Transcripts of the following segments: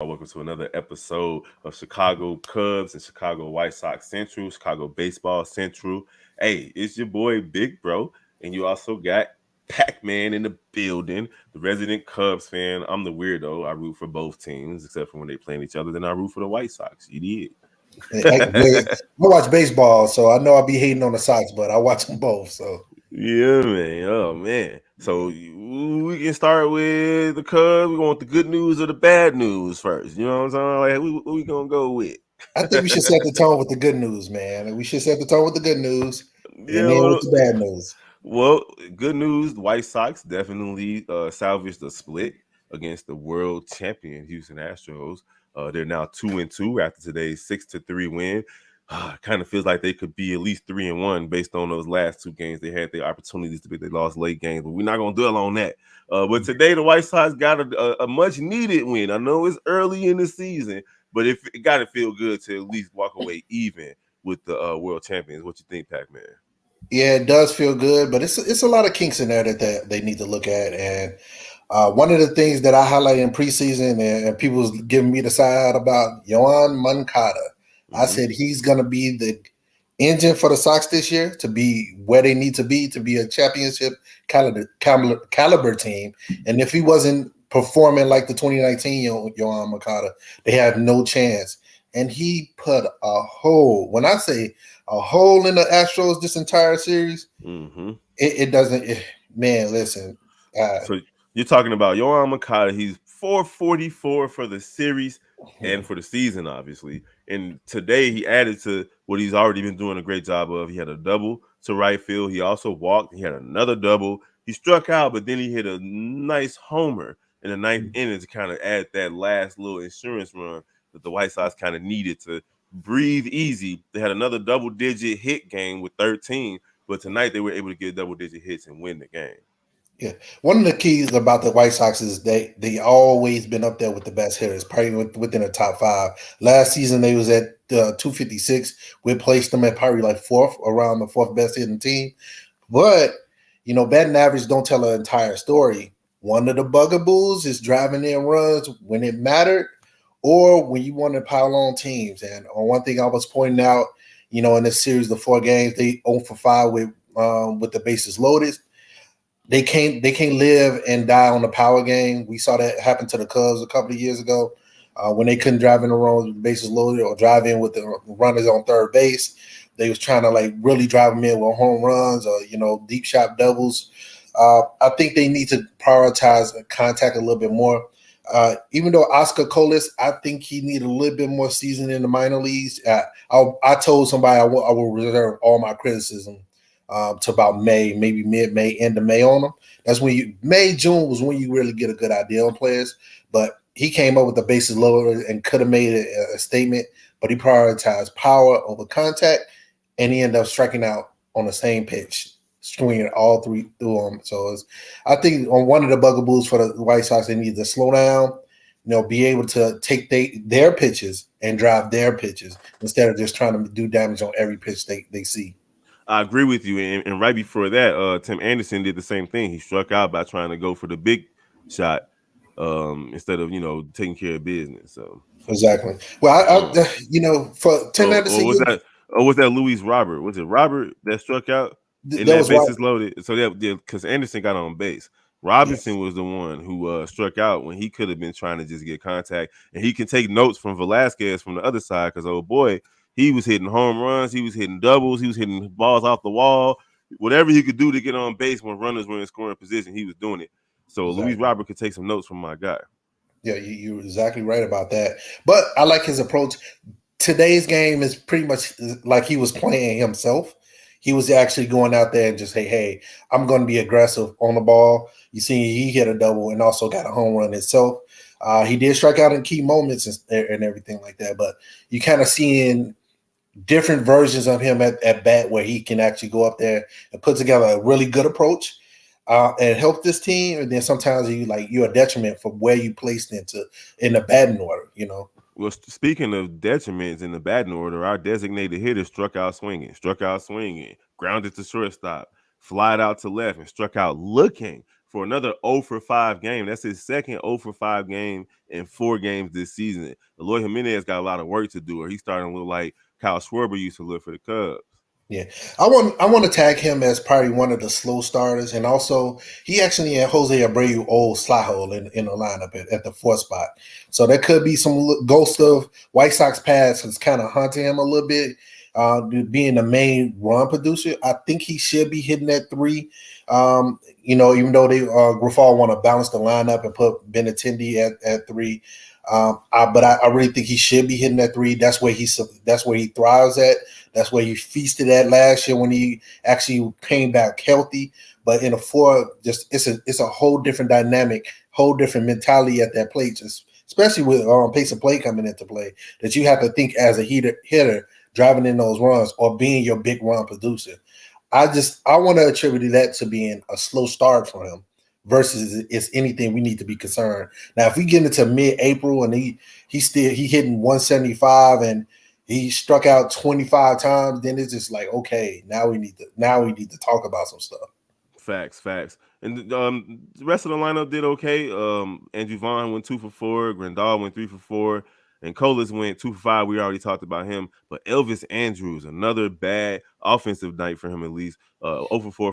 Welcome to another episode of Chicago Cubs and Chicago White Sox Central, Chicago Baseball Central. Hey, it's your boy Big Bro, and you also got Pacman in the building, the resident Cubs fan. I'm the weirdo. I root for both teams, except for when they playing each other. Then I root for the White Sox. You I did. watch baseball, so I know I'll be hating on the Sox, but I watch them both. So Yeah, man. Oh, man. So we can start with the Cubs. We want the good news or the bad news first. You know what I'm saying? Like, what we gonna go with? I think we should set the tone with the good news, man. We should set the tone with the good news, and Yeah. then with the bad news. Well, good news. The White Sox definitely salvaged the split against the World Champion Houston Astros. They're now 2-2 after today's 6-3 win. Kind of feels like they could be at least 3-1 based on those last two games. They had their opportunities to be. They lost late games, but we're not gonna dwell on that. But today the White Sox got a much needed win. I know it's early in the season, but it got to feel good to at least walk away even with the World Champions. What you think, Pac-Man? Yeah, it does feel good, but it's a lot of kinks in there that they need to look at. And one of the things that I highlighted in preseason, and people was giving me the side about Yohan Moncada. I Mm-hmm. said he's going to be the engine for the Sox this year to be where they need to be a championship caliber team. And if he wasn't performing like the 2019 Yohan Moncada, they have no chance. And he put a hole. When I say a hole in the Astros this entire series, Mm-hmm. it doesn't. Man, listen. So you're talking about Yohan Moncada. He's 444 for the series and for the season, obviously. And today he added to what he's already been doing a great job of. He had a double to right field. He also walked. He had another double. He struck out, but then he hit a nice homer in the ninth inning to kind of add that last little insurance run that the White Sox kind of needed to breathe easy. They had another double-digit hit game with 13, but tonight they were able to get double-digit hits and win the game. Yeah, one of the keys about the White Sox is they always been up there with the best hitters, probably within the top five. Last season they was at 256. We placed them at probably like fourth, around the fourth best hitting team. But batting average don't tell an entire story. One of the bugaboos is driving in runs when it mattered, or when you want to pile on teams. And on one thing I was pointing out, in this series, the 4 games they 0 for 5 with the bases loaded. They can't live and die on the power game. We saw that happen to the Cubs a couple of years ago when they couldn't drive in the runs with the bases loaded or drive in with the runners on third base. They was trying to like really drive them in with home runs or deep shot doubles. I think they need to prioritize contact a little bit more. Even though Oscar Colas, I think he needed a little bit more season in the minor leagues. I told somebody I will reserve all my criticism to about May, maybe mid-May, end of May on them. That's when May, June was when you really get a good idea on players. But he came up with the bases loaded and could have made a statement, but he prioritized power over contact, and he ended up striking out on the same pitch, swinging all three through them. So I think on one of the bugaboos for the White Sox, they need to slow down, be able to take their pitches and drive their pitches instead of just trying to do damage on every pitch they see. I agree with you. And right before that, Tim Anderson did the same thing. He struck out by trying to go for the big shot instead of, taking care of business. So Exactly. Well, um, for Tim or Anderson, was that Luis Robert? Was it Robert that struck out in that that was right. bases loaded? So because Anderson got on base. Yes, Robinson was the one who struck out when he could have been trying to just get contact. And he can take notes from Velasquez from the other side because, oh boy, he was hitting home runs, he was hitting doubles, he was hitting balls off the wall. Whatever he could do to get on base when runners were in scoring position, he was doing it. So Luis exactly. Robert could take some notes from my guy. Yeah, you're exactly right about that. But I like his approach. Today's game is pretty much like he was playing himself. He was actually going out there and just hey, I'm going to be aggressive on the ball. You see, he hit a double and also got a home run himself. He did strike out in key moments and everything like that. But you kind of seeing different versions of him at bat where he can actually go up there and put together a really good approach and help this team. And then sometimes you're a detriment for where you placed in the batting order. Well, speaking of detriments in the batting order, our designated hitter struck out swinging, grounded to shortstop, flied out to left, and struck out looking. for another 0 for 5 game. That's his second 0 for 5 game in 4 games this season. Eloy Jimenez got a lot of work to do, or he's starting to look like Kyle Schwarber used to look for the Cubs. Yeah, I want to tag him as probably one of the slow starters, and also he actually had Jose Abreu old slot hole in the lineup at the fourth spot. So there could be some ghost of White Sox past that's kind of haunting him a little bit, being the main run producer. I think he should be hitting that 3. Even though they Grifol want to balance the lineup and put Benintendi at 3. But I really think he should be hitting that 3. That's where he thrives at. That's where he feasted at last year when he actually came back healthy. But in a 4, just it's a whole different dynamic, whole different mentality at that plate, especially with pace of play coming into play, that you have to think as a hitter driving in those runs or being your big run producer. I want to attribute that to being a slow start for him versus it's anything we need to be concerned. Now, if we get into mid-April and he hitting 175 and he struck out 25 times, then it's just like, okay, now we need to talk about some stuff. Facts. And the rest of the lineup did okay. Andrew Vaughn went 2 for 4, Grandal went 3 for 4, and Colas went 2 for 5. We already talked about him. But Elvis Andrews, another bad offensive night for him at least. 0 for 4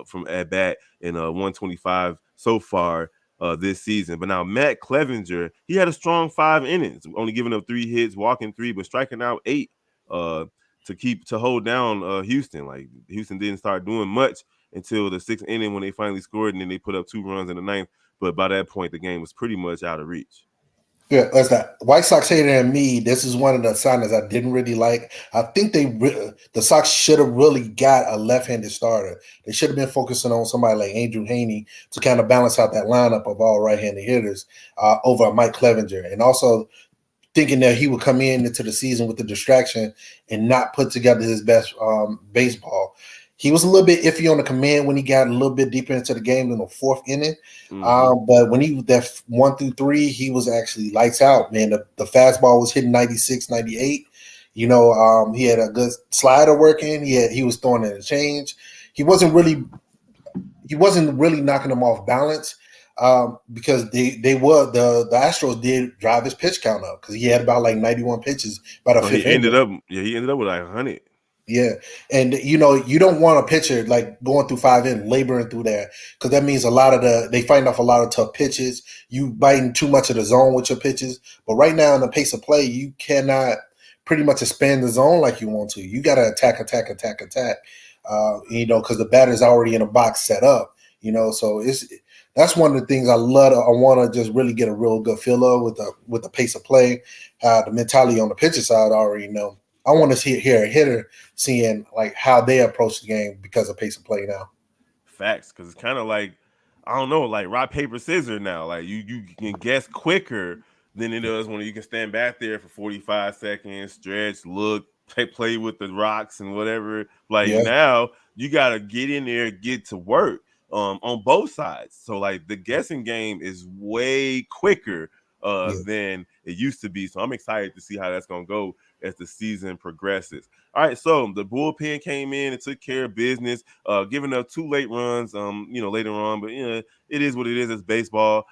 from at bat and 125 so far this season. But now Matt Clevenger, he had a strong 5 innings, only giving up 3 hits, walking 3, but striking out 8 to hold down Houston. Like Houston didn't start doing much until the 6th inning when they finally scored, and then they put up 2 runs in the 9th. But by that point, the game was pretty much out of reach. Yeah, that's that. White Sox hater and me. This is one of the signings I didn't really like. I think the Sox should have really got a left-handed starter. They should have been focusing on somebody like Andrew Heaney to kind of balance out that lineup of all right-handed hitters over Mike Clevenger, and also thinking that he would come into the season with the distraction and not put together his best baseball. He was a little bit iffy on the command when he got a little bit deeper into the game in the 4th inning. But when he was that 1 through 3, he was actually lights out, man. The fastball was hitting 96, 98. He had a good slider working. He was throwing in a change. He wasn't really knocking him off balance. Because the Astros did drive his pitch count up because he had about like 91 pitches by the 5th inning. He ended up with like 100. Yeah, and you don't want a pitcher like going through 5 innings, laboring through there, because that means they find off a lot of tough pitches. You biting too much of the zone with your pitches, but right now in the pace of play, you cannot pretty much expand the zone like you want to. You got to attack, because the batter's already in a box set up. So that's one of the things I love. I want to just really get a real good feel of with the pace of play, the mentality on the pitcher side. I already know. I want to hear a hitter seeing like how they approach the game because of pace of play now. Facts, because it's kind of like, I don't know, like rock paper scissors now. Like you can guess quicker than it does when you can stand back there for 45 seconds, stretch, look, play with the rocks and whatever. Like now you gotta get in there, get to work on both sides. So like the guessing game is way quicker than it used to be. So I'm excited to see how that's gonna go as the season progresses. All right, so the bullpen came in and took care of business, giving up 2 late runs, later on. But it is what it is. It's baseball.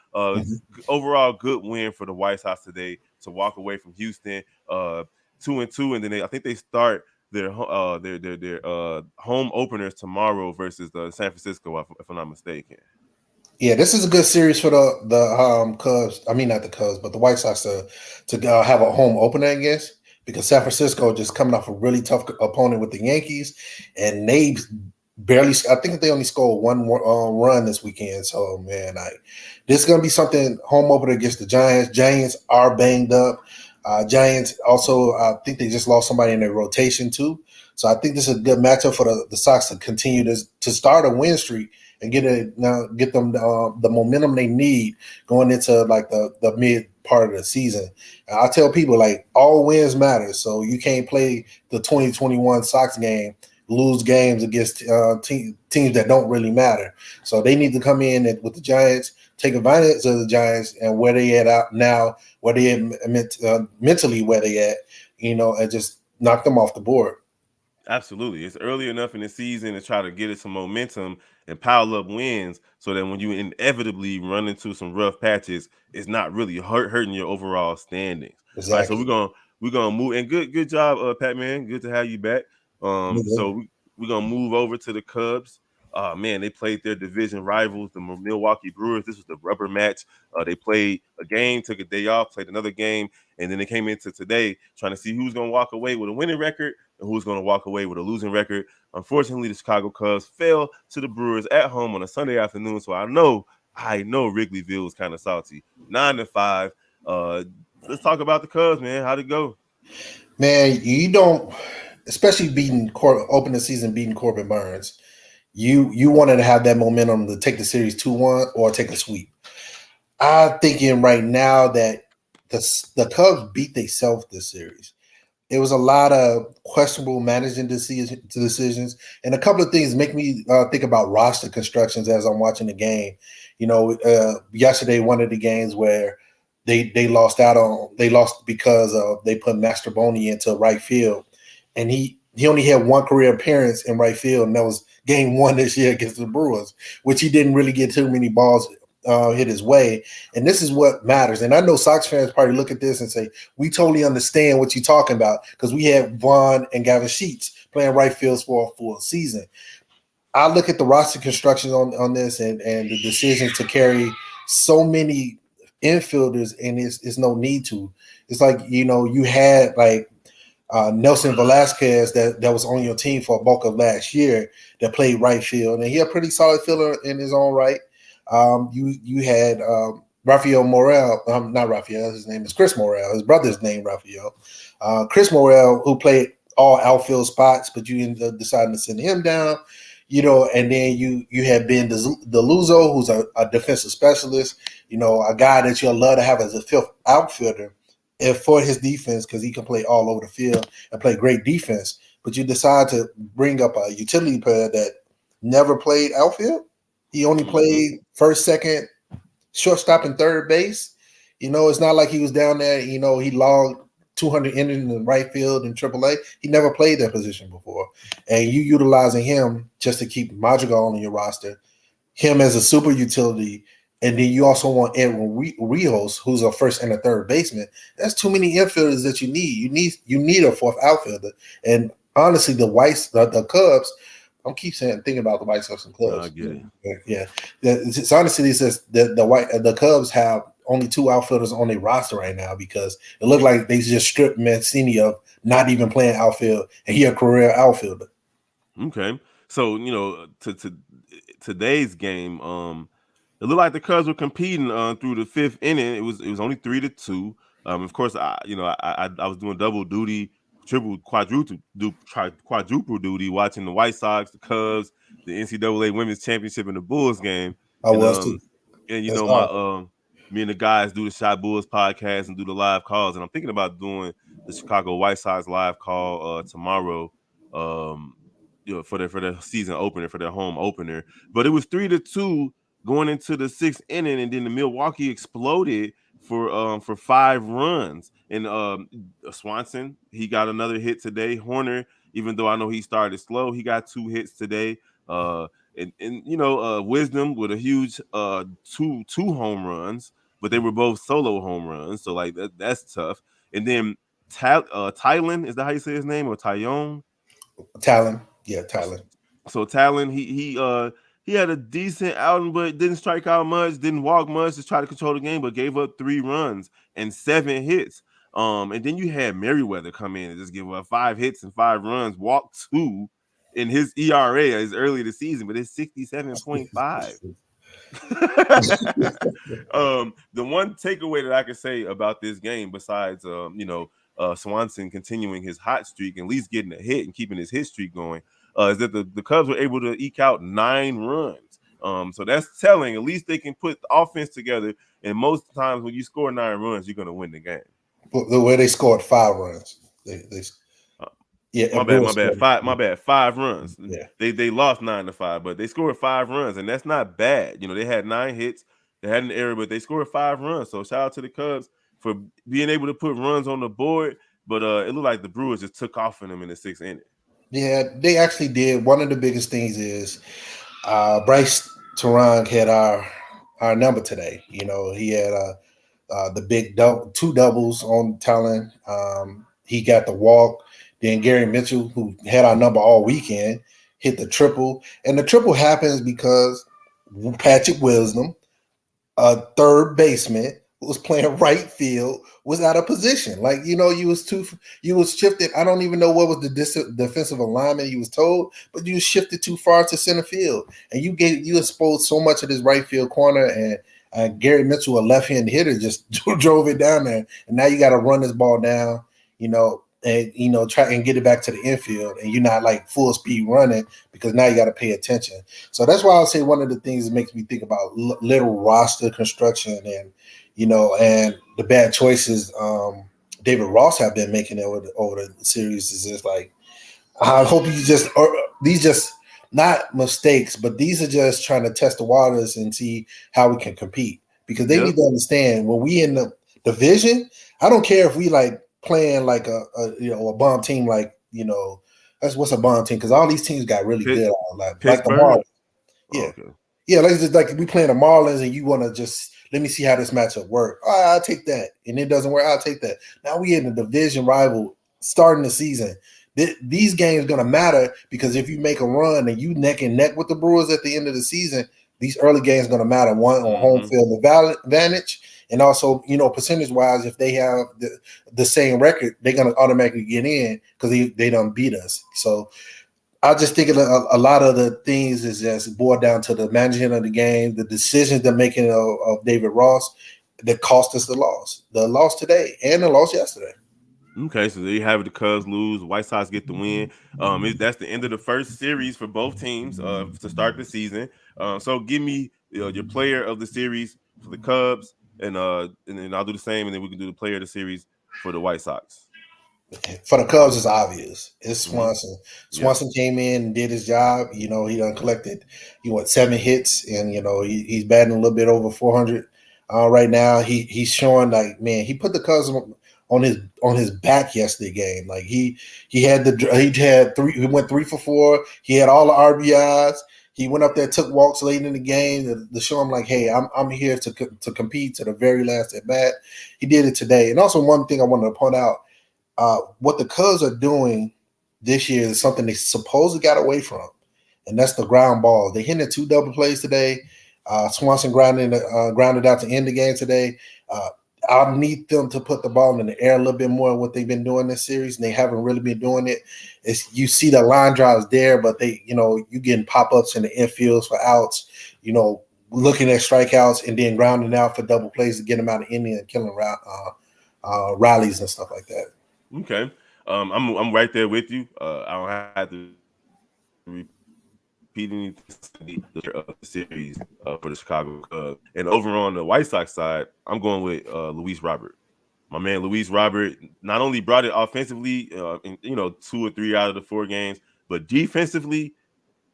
Overall, good win for the White Sox today to walk away from Houston 2-2, and then I think they start their home openers tomorrow versus San Francisco, if I'm not mistaken. Yeah, this is a good series for the Cubs. I mean, not the Cubs, but the White Sox to have a home opener, I guess, because San Francisco just coming off a really tough opponent with the Yankees, and they barely. I think they only scored 1 run this weekend. So, man, this is gonna be something home opener against the Giants. Giants are banged up. Giants also, I think they just lost somebody in their rotation too. So I think this is a good matchup for the Sox to continue to start a win streak and get them the momentum they need going into like the mid part of the season. And I tell people like all wins matter, so you can't play the 2021 Sox game, lose games against teams that don't really matter. So they need to come in with the Giants, take advantage of the Giants and where they at out now, where they at mentally where they at, and just knock them off the board. Absolutely. It's early enough in the season to try to get it some momentum and pile up wins so that when you inevitably run into some rough patches, it's not really hurting your overall standings. All right, so Exactly. we're gonna move and good job, Pacman. Good to have you back. We're gonna move over to the Cubs. Man, they played their division rivals, the Milwaukee Brewers. This was the rubber match. They played a game, took a day off, played another game, and then they came into today trying to see who's gonna walk away with a winning record and who's going to walk away with a losing record. Unfortunately, the Chicago Cubs fell to the Brewers at home on a Sunday afternoon. So I know Wrigleyville was kind of salty. 9-5. Uh, let's talk about the Cubs, man. How'd it go? Man, you don't, especially open the season beating Corbin Burns. You wanted to have that momentum to take the series 2-1 or take a sweep. I'm thinking right now that the Cubs beat themselves this series. It was a lot of questionable managing decisions, and a couple of things make me think about roster constructions as I'm watching the game. Yesterday, one of the games where they lost because they put Mastroboni into right field, and he only had one career appearance in right field, and that was game one this year against the Brewers, which he didn't really get too many balls hit his way. And this is what matters. And I know Sox fans probably look at this and say, we totally understand what you're talking about because we had Vaughn and Gavin Sheets playing right fields for a full season. I look at the roster construction on this and the decision to carry so many infielders, and it's no need to. It's like, you had like Nelson Velasquez that was on your team for a bulk of last year that played right field, and he a pretty solid fielder in his own right. You had Rafael Morel, not Rafael, his name is Chris Morel. His brother's name Rafael. Chris Morel, who played all outfield spots, but you ended up deciding to send him down. And then you had Ben DeLuzo, who's a defensive specialist. A guy that you'll love to have as a fifth outfielder, if for his defense, because he can play all over the field and play great defense. But you decide to bring up a utility player that never played outfield. He only Mm-hmm. played first, second, shortstop, and third base. It's not like he was down there. He logged 200 innings in right field in AAA. He never played that position before, and you utilizing him just to keep Madrigal on your roster, him as a super utility, and then you also want Edwin Rios, who's a first and a third baseman. That's too many infielders that you need. You need a fourth outfielder, and honestly, the Cubs. I'm keep saying thinking about the White Sox and No, I Cubs. get it. Yeah. It's honestly, it says that the Cubs have only two outfielders on their roster right now because it looked like they just stripped Mancini of not even playing outfield, and he a career outfielder. Okay. So, to today's game, it looked like the Cubs were competing through the fifth inning. It was only 3-2. Of course, I was doing double duty, quadruple duty, watching the White Sox, the Cubs, the NCAA Women's Championship, and the Bulls game. I And was too. That's my awesome. me and the guys do the Shot Bulls podcast and do the live calls, and I'm thinking about doing the Chicago White Sox live call tomorrow. Um, for their season opener, for their home opener. But it was 3-2 going into the sixth inning, and then the Milwaukee exploded for 5 runs. And Swanson, he got another hit today. Horner, even though I know he started slow, he got 2 hits today. Wisdom with a huge two home runs, but they were both solo home runs, so like that's tough. And then Tylen, is that how you say his name, or Tyone? Talon. Yeah, Talon. So Talon, he had a decent outing, but didn't strike out much, didn't walk much, just tried to control the game, but gave up 3 runs and 7 hits. And then you had Merriweather come in and just give up 5 hits and 5 runs, walk 2, in his ERA is early this season, but it's 67.5. The one takeaway that I can say about this game, besides Swanson continuing his hot streak and at least getting a hit and keeping his hit streak going, is that the Cubs were able to eke out 9 runs. So that's telling. At least they can put the offense together. And most times when you score 9 runs, you're going to win the game. The way they scored 5 runs. They Uh, yeah, my and bad, Brewers my bad. scored. Five, my bad. 5 runs. Yeah. They lost 9-5, but they scored 5 runs, and that's not bad. They had 9 hits, they had an error, but they scored 5 runs. So shout out to the Cubs for being able to put runs on the board. But it looked like the Brewers just took off in them in the sixth inning. Yeah, they actually did. One of the biggest things is Bryce Terang had our number today. You know, he had the big two doubles on talent. He got the walk. Then Gary Mitchell, who had our number all weekend, hit the triple. And the triple happens because Patrick Wisdom, a third baseman who was playing right field, was out of position. Like, you know, you was shifted. I don't even know what was the defensive alignment you was told, but you shifted too far to center field, and you exposed so much of this right field corner. And Gary Mitchell, a left-handed hitter, just drove it down there. And now you got to run this ball down, you know, and try and get it back to the infield, and you're not like full speed running because now you got to pay attention. So that's why I'll say one of the things that makes me think about little roster construction, and and the bad choices David Ross have been making over the series is just like, I hope you just these just not mistakes, but these are just trying to test the waters and see how we can compete, because they Yep. need to understand when we in the division. I don't care if we like playing like a bomb team, like that's what's a bomb team, because all these teams got really Pitt, good, like the Pittsburgh. Marlins. Oh, Yeah, okay. yeah, like just like we playing the Marlins, and you want to just let me see how this matchup work. All right, I'll take that, and it doesn't work. I'll take that. Now we in the division rival starting the season. These games gonna matter, because if you make a run and you neck and neck with the Brewers at the end of the season, these early games gonna matter. One on home Mm-hmm. field advantage, and also percentage wise, if they have the same record, they're gonna automatically get in because they don't beat us. So I just think a lot of the things is just boiled down to the management of the game, the decisions they're making of David Ross that cost us the loss today and the loss yesterday. Okay, so there you have it. The Cubs lose. White Sox get the win. That's the end of the first series for both teams to start the season. So give me your player of the series for the Cubs, and then I'll do the same, and then we can do the player of the series for the White Sox. For the Cubs, it's obvious. It's Mm-hmm. Swanson. Yeah. Swanson came in and did his job. He done collected, 7 hits, and he's batting a little bit over 400 right now. He's showing, like, man, he put the Cubs on his back yesterday game. Like he had three. He went 3 for 4. He had all the RBIs. He went up there, took walks late in the game to show him, like, hey, I'm here to compete to the very last at bat. He did it today. And also, one thing I wanted to point out, what the Cubs are doing this year is something they supposedly got away from, and that's the ground ball. They hit 2 double plays today. Swanson grounded out to end the game today. I need them to put the ball in the air a little bit more than what they've been doing this series, and they haven't really been doing it. You see the line drives there, but you getting pop ups in the infields for outs. Looking at strikeouts and then grounding out for double plays to get them out of inning and killing rallies and stuff like that. Okay. I'm right there with you. I don't have to repeat anything. The player of the series for the Chicago Cubs, and over on the White Sox side, I'm going with Luis Robert. My man Luis Robert not only brought it offensively, in 2 or 3 out of the 4 games, but defensively,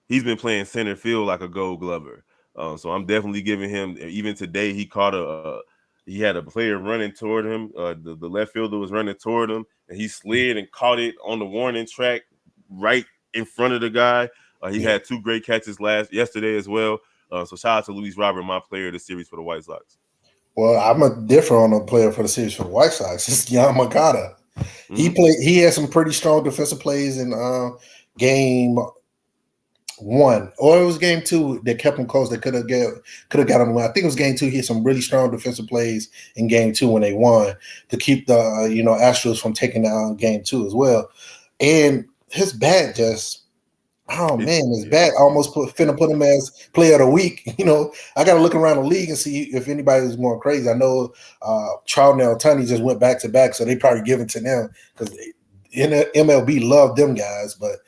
he's been playing center field like a Gold Glover. So I'm definitely giving him. Even today, he had a player running toward him. The left fielder was running toward him, and he slid and caught it on the warning track right in front of the guy. He Yeah. had 2 great catches yesterday as well. So shout out to Luis Robert, my player of the series for the White Sox. Well, I'm a differ on a player for the series for the White Sox. It's Yan Makata. He Mm-hmm. played. He had some pretty strong defensive plays in game one, or it was game two that kept him close. That could have got him. I think it was game two. He had some really strong defensive plays in game two when they won to keep the Astros from taking down game two as well. And his bat just, oh man, his Yeah. bat almost put him as player of the week. I got to look around the league and see if anybody was going crazy. I know Charles and Tunney just went back to back, so they probably give it to them because MLB love them guys. But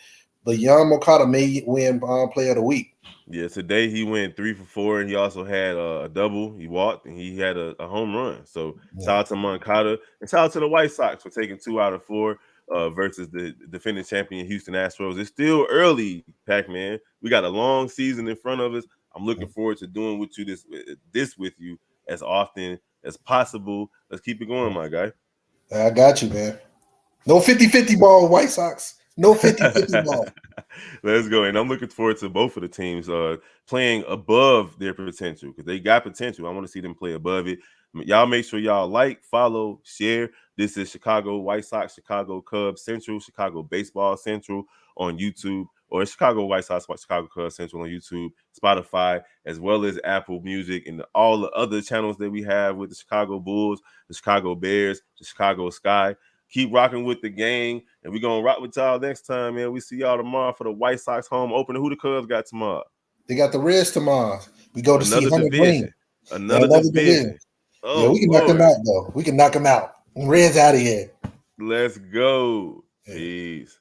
Young Mokata may win player of the week. Yeah, today he went 3 for 4, and he also had a double. He walked, and he had a home run. So Yeah. shout out to Moncada, and shout out to the White Sox for taking 2 out of 4 versus the defending champion Houston Astros. It's still early, Pac-Man. We got a long season in front of us. I'm looking forward to doing this with you as often as possible. Let's keep it going, my guy. I got you, man. No 50-50 ball, White Sox. No 50-50 ball. Let's go. And I'm looking forward to both of the teams playing above their potential because they got potential. I want to see them play above it. Y'all make sure y'all like, follow, share. This is Chicago White Sox, Chicago Cubs Central, Chicago Baseball Central on YouTube, or Chicago White Sox, Chicago Cubs Central on YouTube, Spotify, as well as Apple Music and all the other channels that we have with the Chicago Bulls, the Chicago Bears, the Chicago Sky. Keep rocking with the gang, and we're going to rock with y'all next time, man. We see y'all tomorrow for the White Sox home opener. Who the Cubs got tomorrow? They got the Reds tomorrow. We go to see Another Hunter division. Green. Yeah, Another another division. division. Yeah, Oh, we can knock them Lord. out, though. We can knock them out. Reds out of here. Let's go. Yeah. Peace.